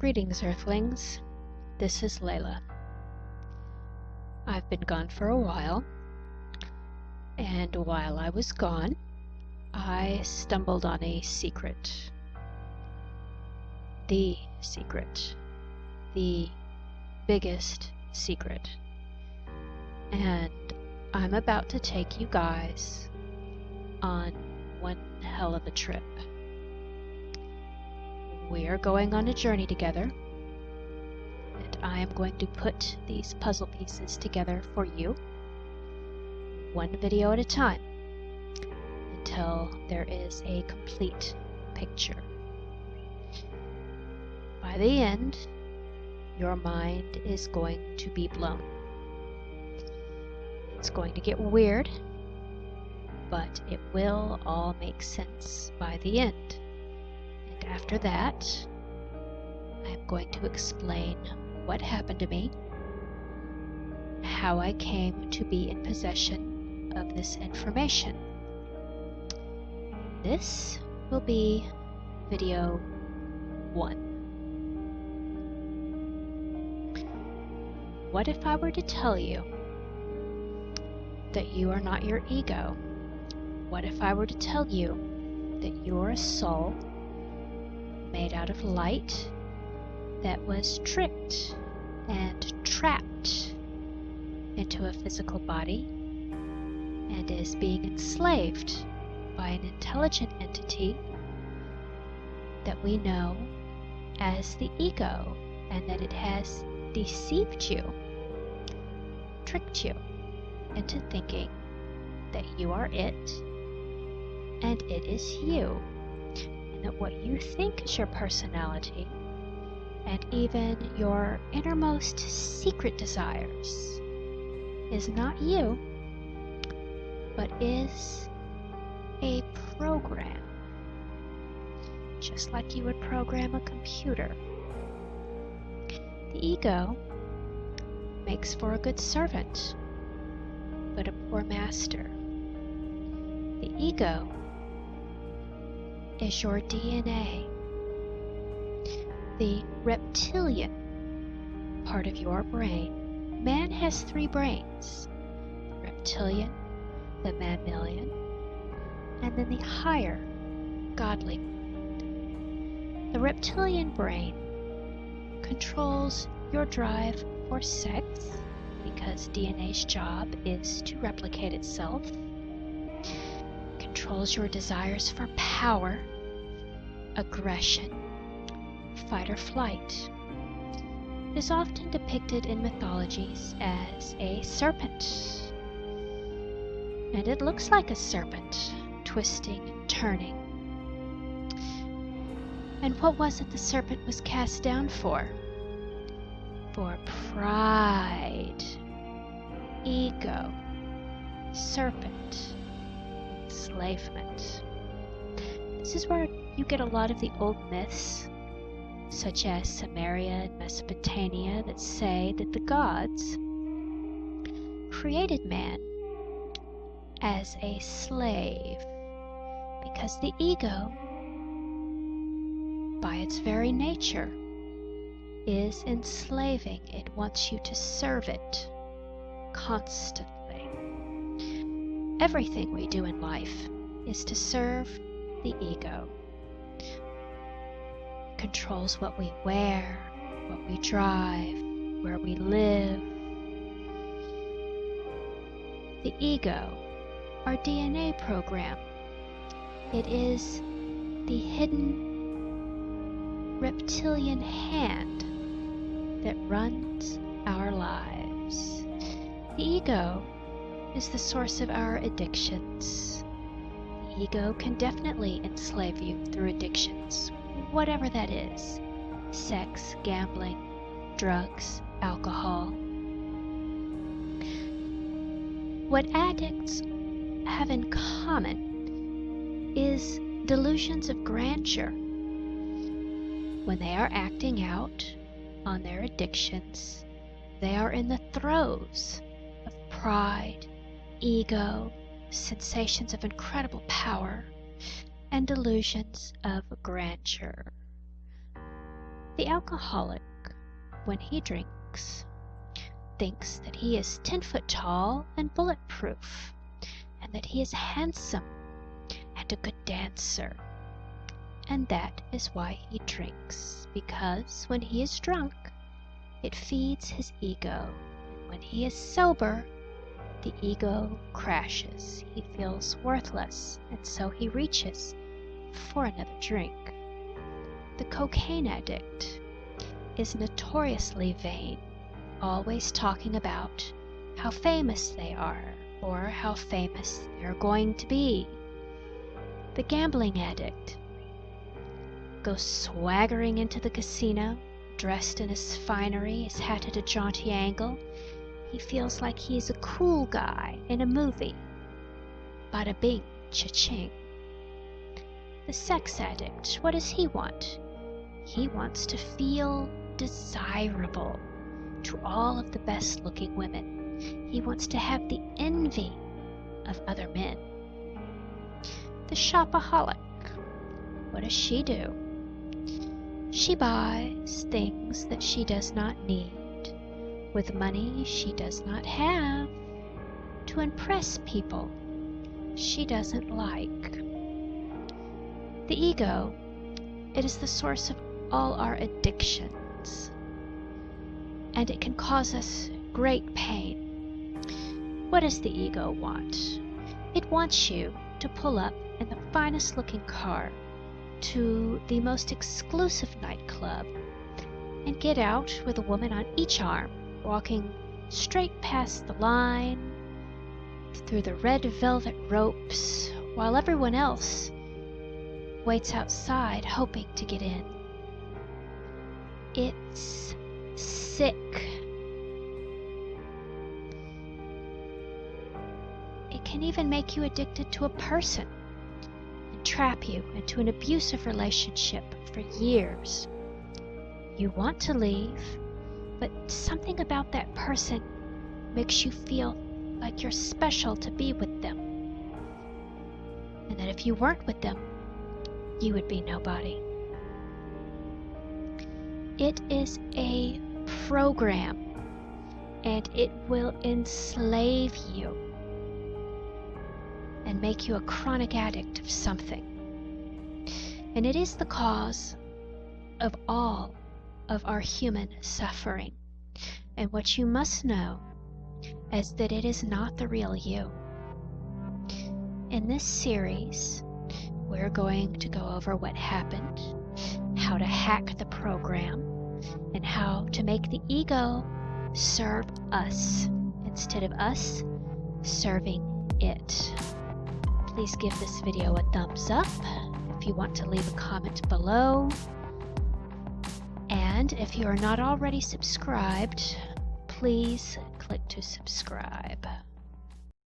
Greetings, Earthlings. This is Layla. I've been gone for a while, and while I was gone, I stumbled on a secret. The secret. The biggest secret. And I'm about to take you guys on one hell of a trip. We are going on a journey together, and I am going to put these puzzle pieces together for you, one video at a time, until there is a complete picture. By the end, your mind is going to be blown. It's going to get weird, but it will all make sense by the end. After that, I'm going to explain what happened to me, how I came to be in possession of this information. This will be video 1. What if I were to tell you that you are not your ego? What if I were to tell you that you're a soul made out of light that was tricked and trapped into a physical body and is being enslaved by an intelligent entity that we know as the ego, and that it has deceived you, tricked you into thinking that you are it and it is you. That what you think is your personality, and even your innermost secret desires, is not you, but is a program, just like you would program a computer. The ego makes for a good servant, but a poor master. The ego is your DNA, the reptilian part of your brain. Man has 3 brains: the reptilian, the mammalian, and then the higher, godly mind. The reptilian brain controls your drive for sex, because DNA's job is to replicate itself. Controls your desires for power, aggression, fight or flight. It is often depicted in mythologies as a serpent. And it looks like a serpent, twisting and turning. And what was it the serpent was cast down for? For pride, ego, serpent, enslavement. This is where you get a lot of the old myths, such as Sumeria and Mesopotamia, that say that the gods created man as a slave, because the ego, by its very nature, is enslaving. It wants you to serve it constantly. Everything we do in life is to serve the ego. It controls what we wear, what we drive, where we live. The ego, our DNA program, it is the hidden reptilian hand that runs our lives. The ego is the source of our addictions. The ego can definitely enslave you through addictions, whatever that is: sex, gambling, drugs, alcohol. What addicts have in common is delusions of grandeur. When they are acting out on their addictions, they are in the throes of pride, ego, sensations of incredible power, and delusions of grandeur. The alcoholic, when he drinks, thinks that he is 10 foot tall and bulletproof, and that he is handsome and a good dancer. And that is why he drinks, because when he is drunk, it feeds his ego. And when he is sober, the ego crashes. He feels worthless, and so he reaches for another drink. The cocaine addict is notoriously vain, always talking about how famous they are or how famous they're going to be. The gambling addict goes swaggering into the casino, dressed in his finery, his hat at a jaunty angle. He feels like he's a cool guy in a movie. Bada bing, cha-ching. The sex addict, what does he want? He wants to feel desirable to all of the best-looking women. He wants to have the envy of other men. The shopaholic, what does she do? She buys things that she does not need with money she does not have to impress people she doesn't like. The ego, it is the source of all our addictions, and it can cause us great pain. What does the ego want? It wants you to pull up in the finest looking car to the most exclusive nightclub and get out with a woman on each arm, walking straight past the line, through the red velvet ropes, while everyone else waits outside hoping to get in. It's sick. It can even make you addicted to a person and trap you into an abusive relationship for years. You want to leave, but something about that person makes you feel like you're special to be with them, and that if you weren't with them, you would be nobody. It is a program, and it will enslave you and make you a chronic addict of something. And it is the cause of all of our human suffering. And what you must know is that it is not the real you. In this series, we're going to go over what happened, how to hack the program, and how to make the ego serve us instead of us serving it. Please give this video a thumbs up if you want to leave a comment below. And if you are not already subscribed, please click to subscribe.